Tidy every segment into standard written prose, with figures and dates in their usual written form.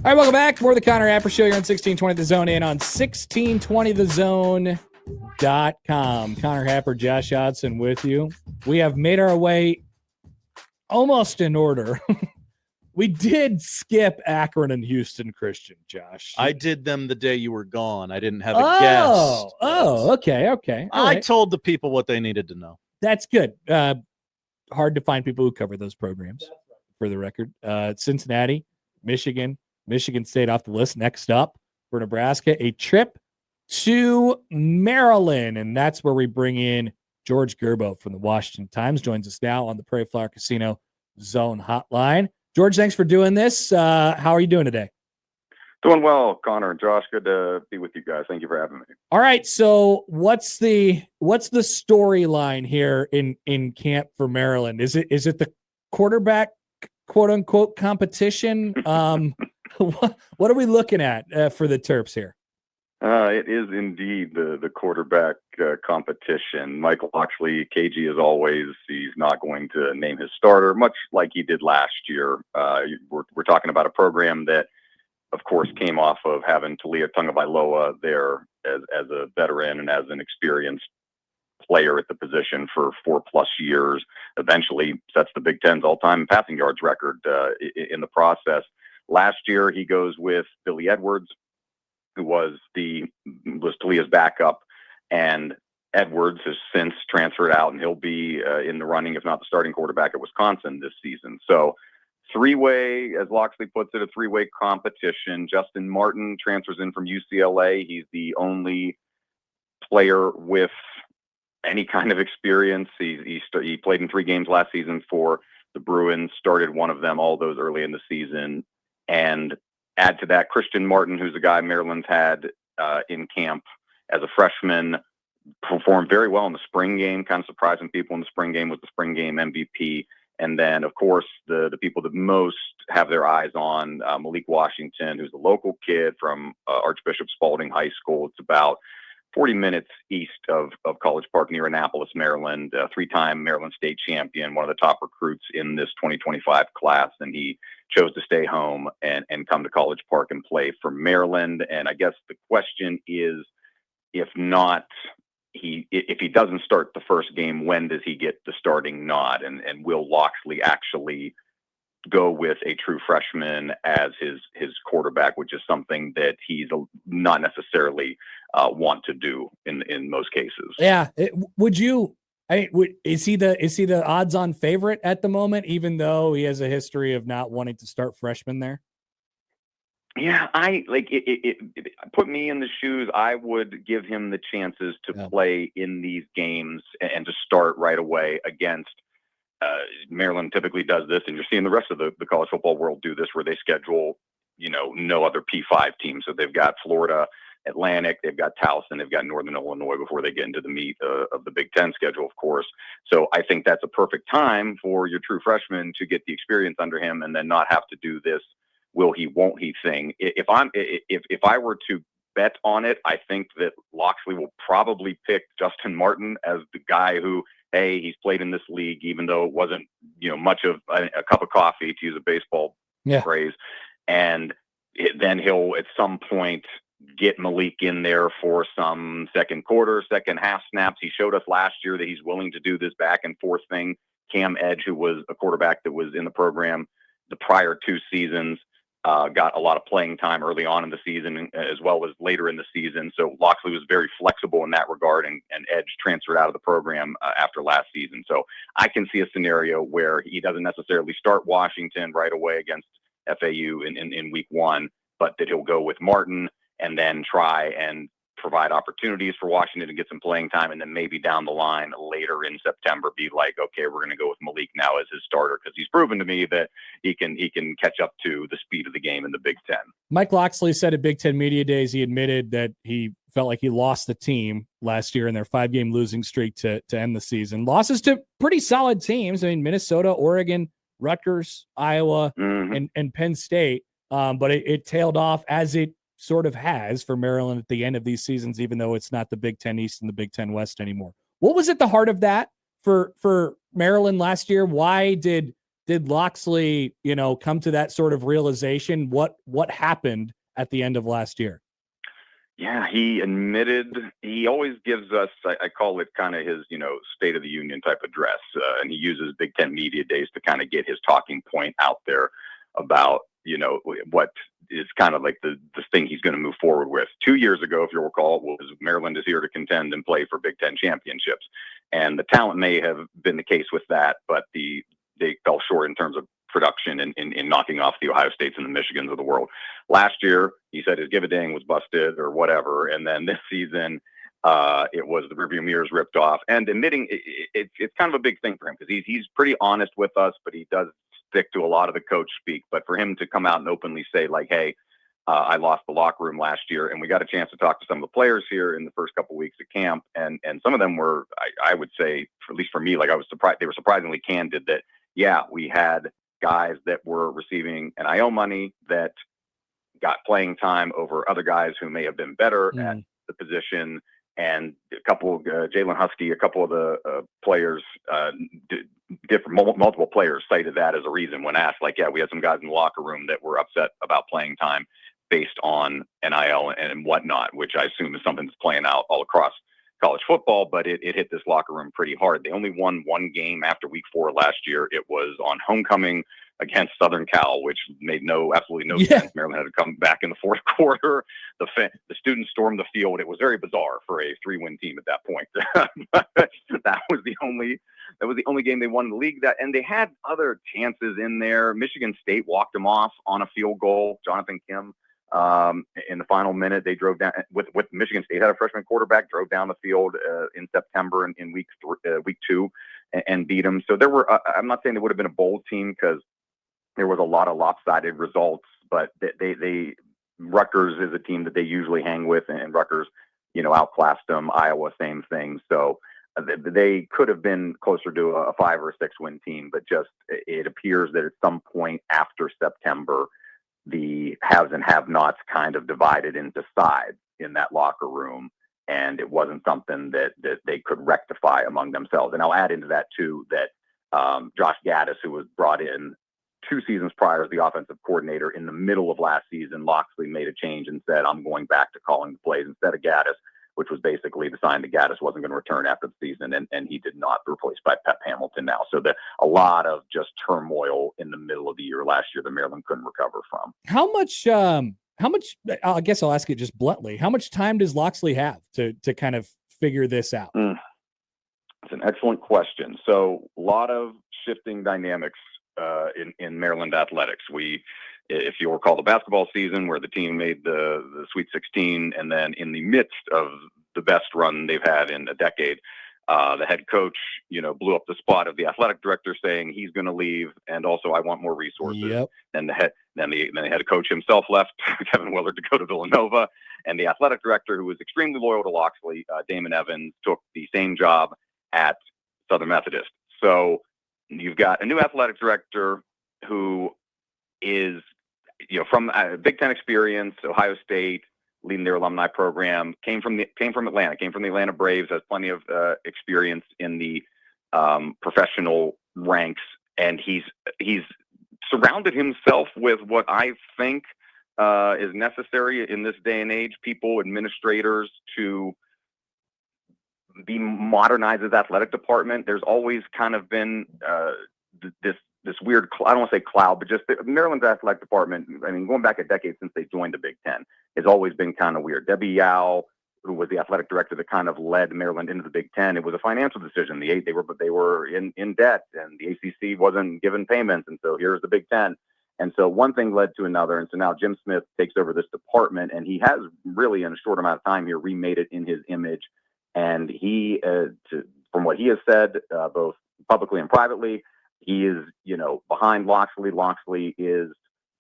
All right, welcome back. More of the Connor Apper Show here on 1620 The Zone and on 1620thezone.com. Connor Happer, Josh Hodson with you. We have made our way almost in order. We did skip Akron and Houston Christian, Josh. I did them the day you were gone. I didn't have a guest. Okay. All I right. told the people what they needed to know. That's good. Hard to find people who cover those programs, for the record. Cincinnati, Michigan State off the list. Next up for Nebraska, a trip to Maryland, and that's where we bring in George Gerbo from the Washington Times. Joins us now on the Prairie Flower Casino Zone Hotline. George, thanks for doing this. How are you doing today? Doing well, Connor and Josh. Good to be with you guys. Thank you for having me. All right, so what's the storyline here in camp for Maryland? Is it the quarterback quote unquote competition? What are we looking at for the Terps here? It is indeed the quarterback competition. Mike Locksley, KG as always, he's not going to name his starter, much like he did last year. We're talking about a program that, of course, came off of having Talia Tungavailoa there as a veteran and as an experienced player at the position for 4+ years. Eventually sets the Big Ten's all-time passing yards record in the process. Last year, he goes with Billy Edwards, who was Talia's backup, and Edwards has since transferred out, and he'll be in the running, if not the starting quarterback at Wisconsin this season. So three-way, as Locksley puts it, a three-way competition. Justin Martin transfers in from UCLA. He's the only player with any kind of experience. He played in 3 games last season for the Bruins, started one of them, all those early in the season. And add to that Christian Martin, who's a guy Maryland's had in camp as a freshman, performed very well in the spring game, kind of surprising people in the spring game, was the spring game MVP. And then, of course, the people that most have their eyes on, Malik Washington, who's a local kid from Archbishop Spalding High School. It's about 40 minutes east of College Park near Annapolis, Maryland, 3-time Maryland state champion, one of the top recruits in this 2025 class. And he chose to stay home and come to College Park and play for Maryland. And I guess the question is, if he doesn't start the first game, when does he get the starting nod? And will Locksley actually go with a true freshman as his quarterback, which is something that he's not necessarily want to do in most cases. Yeah. Is he the odds-on favorite at the moment, even though he has a history of not wanting to start freshmen there? Yeah, I like it. Put me in the shoes. I would give him the chances to play in these games and to start right away against Maryland. Typically does this, and you're seeing the rest of the college football world do this, where they schedule, no other P5 teams. So they've got Florida Atlantic, they've got Towson, they've got Northern Illinois before they get into the meat of the Big Ten schedule, of course. So I think that's a perfect time for your true freshman to get the experience under him and then not have to do this will he, won't he thing. If I were to bet on it, I think that Locksley will probably pick Justin Martin as the guy who, hey, he's played in this league, even though it wasn't, much of a cup of coffee, to use a baseball phrase. And then he'll at some point get Malik in there for some second quarter, second half snaps. He showed us last year that he's willing to do this back and forth thing. Cam Edge, who was a quarterback that was in the program the prior 2 seasons, got a lot of playing time early on in the season as well as later in the season. So Locksley was very flexible in that regard, and Edge transferred out of the program after last season. So I can see a scenario where he doesn't necessarily start Washington right away against FAU in week 1, but that he'll go with Martin and then try and provide opportunities for Washington to get some playing time, and then maybe down the line later in September be like, okay, we're going to go with Malik now as his starter, because he's proven to me that he can catch up to the speed of the game in the Big Ten. Mike Locksley said at Big Ten Media Days he admitted that he felt like he lost the team last year in their 5-game losing streak to end the season. Losses to pretty solid teams. I mean, Minnesota, Oregon, Rutgers, Iowa, and Penn State. But it tailed off, as it sort of has for Maryland at the end of these seasons, even though it's not the Big Ten East and the Big Ten West anymore. What was at the heart of that for Maryland last year? Why did did Locksley, come to that sort of realization? What happened at the end of last year? Yeah, he admitted, he always gives us, I call it kind of his, State of the Union type address. And he uses Big Ten Media Days to kind of get his talking point out there about, what is kind of like the thing he's going to move forward with. 2 years ago, if you'll recall, was Maryland is here to contend and play for Big Ten championships. And the talent may have been the case with that, but they fell short in terms of production in knocking off the Ohio States and the Michigans of the world. Last year, he said his give-a-dang was busted or whatever. And then this season, it was the rearview mirrors ripped off. And admitting it's kind of a big thing for him because he's pretty honest with us, but he does stick to a lot of the coach speak. But for him to come out and openly say, like, hey, I lost the locker room last year, and we got a chance to talk to some of the players here in the first couple of weeks of camp. And some of them were, I would say, at least for me, like I was surprised, they were surprisingly candid that, yeah, we had guys that were receiving NIL money that got playing time over other guys who may have been better at the position. And a couple of Jalen Husky, a couple of the players, multiple players cited that as a reason when asked, like, yeah, we had some guys in the locker room that were upset about playing time based on NIL and whatnot, which I assume is something that's playing out all across college football, but it hit this locker room pretty hard. They only won one game after week 4 last year. It was on homecoming against Southern Cal, which made absolutely no sense. Maryland had to come back in the fourth quarter. The students stormed the field. It was very bizarre for a 3-win team at that point. that was the only game they won in the league. And they had other chances in there. Michigan State walked them off on a field goal. Jonathan Kim. In the final minute, they drove down with Michigan State had a freshman quarterback, drove down the field in September in week 2 and beat them. So there were, I'm not saying they would have been a bold team because there was a lot of lopsided results, but they Rutgers is a team that they usually hang with, and Rutgers, outclassed them. Iowa, same thing. So they could have been closer to a 5 or 6 win team, but just it appears that at some point after September, the haves and have-nots kind of divided into sides in that locker room, and it wasn't something that they could rectify among themselves. And I'll add into that too that Josh Gaddis, who was brought in 2 seasons prior as the offensive coordinator, in the middle of last season, Locksley made a change and said, I'm going back to calling the plays instead of Gaddis, which was basically the sign that Gaddis wasn't going to return after the season, and he did not, replaced by Pep Hamilton now. So a lot of just turmoil in the middle of the year last year that Maryland couldn't recover from. How much, I guess I'll ask it just bluntly, how much time does Locksley have to kind of figure this out? It's an excellent question. So a lot of shifting dynamics in Maryland athletics. If you recall the basketball season where the team made the Sweet 16, and then in the midst of the best run they've had in a decade, the head coach, blew up the spot of the athletic director saying he's going to leave, and also I want more resources. Yep. And the head coach himself left, Kevin Willard, to go to Villanova, and the athletic director, who was extremely loyal to Locksley, Damon Evans, took the same job at Southern Methodist. So you've got a new athletic director who is, from Big Ten experience, Ohio State, leading their alumni program, came from Atlanta, came from the Atlanta Braves, has plenty of experience in the professional ranks, and he's surrounded himself with what I think is necessary in this day and age, people, administrators, to modernize his athletic department. There's always kind of been this weird, I don't want to say cloud, but just Maryland's athletic department, I mean, going back a decade since they joined the Big Ten, has always been kind of weird. Debbie Yao, who was the athletic director that kind of led Maryland into the Big Ten, it was a financial decision. They were in debt, and the ACC wasn't given payments, and so here's the Big Ten. And so one thing led to another, and so now Jim Smith takes over this department, and he has really, in a short amount of time here, remade it in his image. And he, from what he has said, both publicly and privately, he is, behind Locksley. Locksley is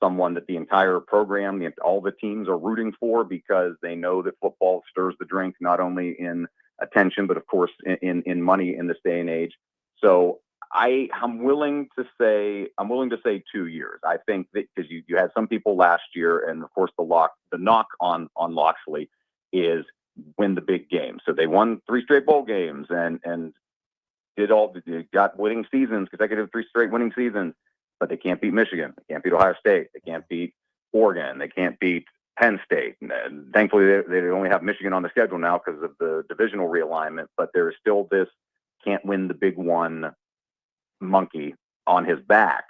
someone that the entire program, all the teams are rooting for, because they know that football stirs the drink, not only in attention, but of course in money in this day and age. So I'm willing to say 2 years. I think that because you had some people last year, and of course the knock on Locksley is win the big game. So they won 3 straight bowl games and got winning seasons, consecutive 3 straight winning seasons. but they can't beat Michigan. They can't beat Ohio State. They can't beat Oregon. They can't beat Penn State. And thankfully, they only have Michigan on the schedule now because of the divisional realignment, but there is still this can't win the big one monkey on his back.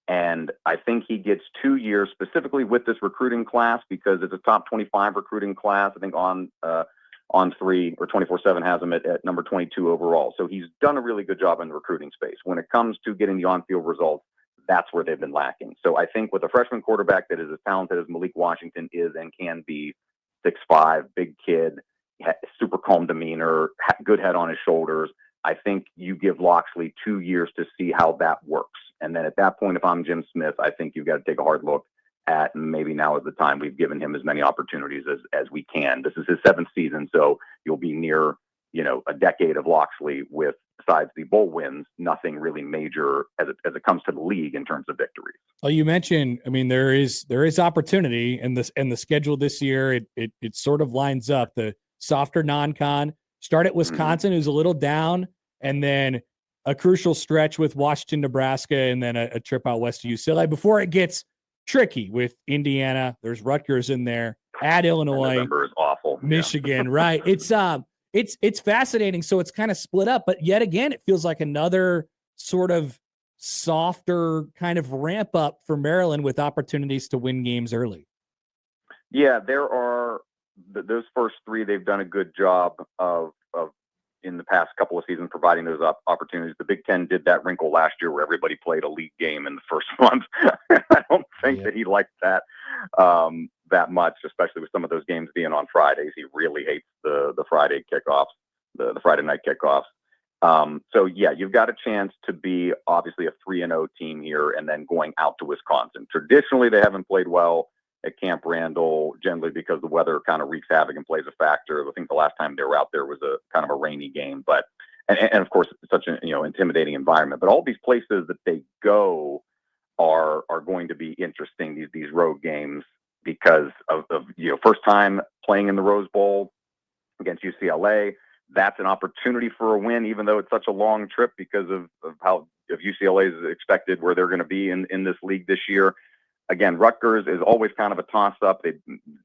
And I think he gets 2 years specifically with this recruiting class because it's a top 25 recruiting class. I think on 3 or 24/7 has him at number 22 overall. So he's done a really good job in the recruiting space. When it comes to getting the on-field results, that's where they've been lacking. So I think with a freshman quarterback that is as talented as Malik Washington is and can be, 6'5", big kid, super calm demeanor, good head on his shoulders, I think you give Locksley 2 years to see how that works. And then at that point, if I'm Jim Smith, I think you've got to take a hard look at, and maybe now is the time. We've given him as many opportunities as we can. This is his 7th season, so you'll be near, a decade of Locksley with, besides the bowl wins, nothing really major as it comes to the league in terms of victories. Well, you mentioned, I mean, there is opportunity in this, and the schedule this year, it sort of lines up. The softer non-con, start at Wisconsin, who's a little down, and then a crucial stretch with Washington, Nebraska, and then a trip out west to UCLA before it gets tricky with Indiana. There's Rutgers in there, at Illinois. November is awful. Michigan, yeah. Right. It's fascinating. So it's kind of split up, but yet again, it feels like another sort of softer kind of ramp up for Maryland with opportunities to win games early. Yeah, there are those first 3. They've done a good job of in the past couple of seasons providing those opportunities. The Big Ten did that wrinkle last year where everybody played a league game in the first month. I don't think that he liked that that much, especially with some of those games being on Fridays. He really hates the Friday kickoffs, the Friday night kickoffs. So yeah, you've got a chance to be obviously a 3-0 team here, and then going out to Wisconsin. Traditionally, they haven't played well at Camp Randall, generally because the weather kind of wreaks havoc and plays a factor. I think the last time they were out there was a kind of a rainy game, but and of course it's such an intimidating environment. But all these places that they go are going to be interesting, these road games, because of first time playing in the Rose Bowl against UCLA. That's an opportunity for a win, even though it's such a long trip because of how UCLA is expected where they're going to be in this league this year. Again, Rutgers is always kind of a toss-up.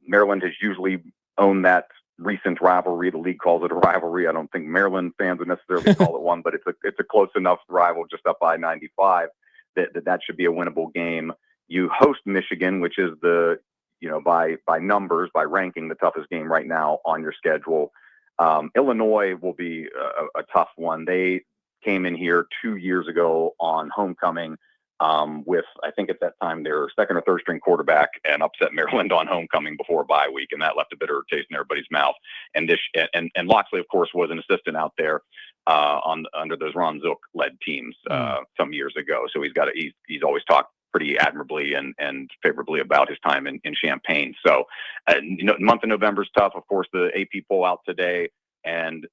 Maryland has usually owned that recent rivalry. The league calls it a rivalry. I don't think Maryland fans would necessarily call it one, but it's a close enough rival just up I-95 that should be a winnable game. You host Michigan, which is by numbers, by ranking, the toughest game right now on your schedule. Illinois will be a tough one. They came in here 2 years ago on homecoming with, I think at that time, their second or third string quarterback, and upset Maryland on homecoming before a bye week, and that left a bitter taste in everybody's mouth. And Locksley, of course, was an assistant out there under those Ron Zook led teams some years ago. So he's always talked pretty admirably and favorably about his time in Champaign. So, month of November is tough. Of course, the AP poll out today, and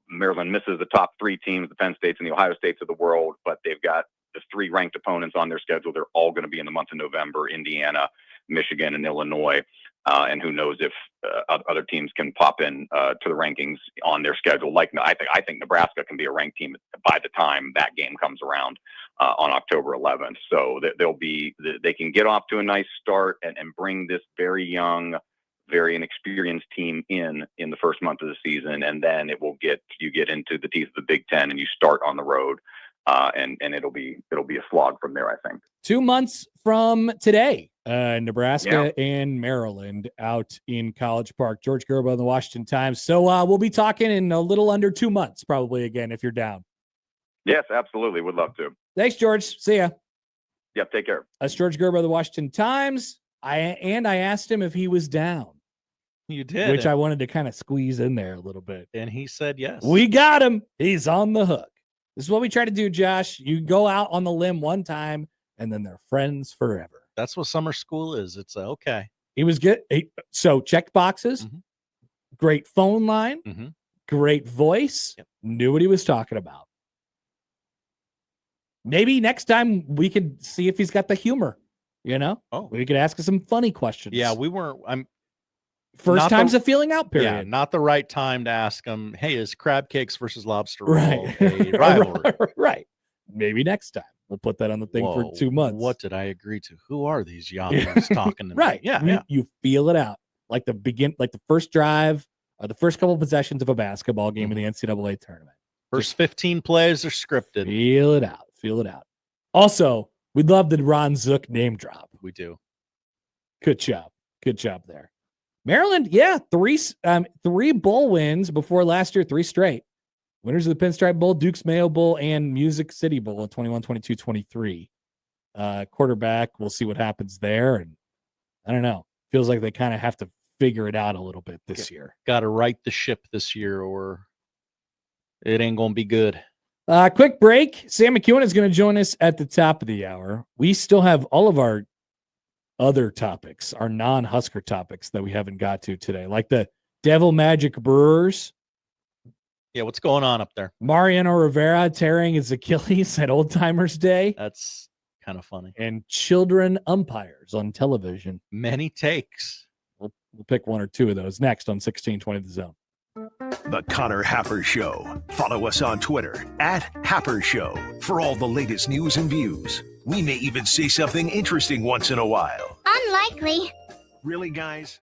Maryland misses the top 3 teams, the Penn States and the Ohio States of the world, but they've got the 3 ranked opponents on their schedule. They're all going to be in the month of November: Indiana, Michigan, and Illinois. And who knows if other teams can pop in to the rankings on their schedule. Like I think Nebraska can be a ranked team by the time that game comes around on October 11th. So they can get off to a nice start and bring this very young, very inexperienced team in the first month of the season, and then you get into the teeth of the Big Ten and you start on the road. And it'll be a slog from there, I think. 2 months from today, Nebraska and Maryland out in College Park. George Gerbo in the Washington Times. So we'll be talking in a little under 2 months, probably, again, if you're down. Yes, absolutely. Would love to. Thanks, George. See ya. Yep, take care. That's George Gerbo of the Washington Times. I asked him if he was down. You did. Which I wanted to kind of squeeze in there a little bit. And he said yes. We got him. He's on the hook. This is what we try to do, Josh. You go out on the limb one time, and then they're friends forever. That's what summer school is. It's okay. He was good. So checked boxes, great phone line, great voice, knew what he was talking about. Maybe next time we could see if he's got the humor, we could ask him some funny questions. Yeah, we weren't. First time's a feeling out period. Yeah, not the right time to ask him, hey, is crab cakes versus lobster roll right. a rivalry? Right. Maybe next time. We'll put that on the thing Whoa, for 2 months. What did I agree to? Who are these yahoos talking to me? Right. Yeah. You feel it out. Like the first drive or the first couple of possessions of a basketball game in the NCAA tournament. First 15 plays are scripted. Feel it out. Feel it out. Also, we love the Ron Zook name drop. We do. Good job. Good job there. Maryland, yeah, three bowl wins before last year, 3 straight. Winners of the Pinstripe Bowl, Duke's Mayo Bowl, and Music City Bowl in 21, 22, 23. Quarterback, we'll see what happens there. And I don't know. Feels like they kind of have to figure it out a little bit this year. Got to right the ship this year or it ain't going to be good. Quick break. Sam McEwen is going to join us at the top of the hour. We still have all of our other topics, our non-Husker topics that we haven't got to today, like the Devil Magic Brewers. Yeah, what's going on up there? Mariano Rivera tearing his Achilles at Old Timers Day. That's kind of funny. And children umpires on television. Many takes. We'll pick 1 or 2 of those next on 1620 The Zone. The Connor Happer Show. Follow us on Twitter @Happer Show for all the latest news and views. We may even say something interesting once in a while. Unlikely. Really, guys?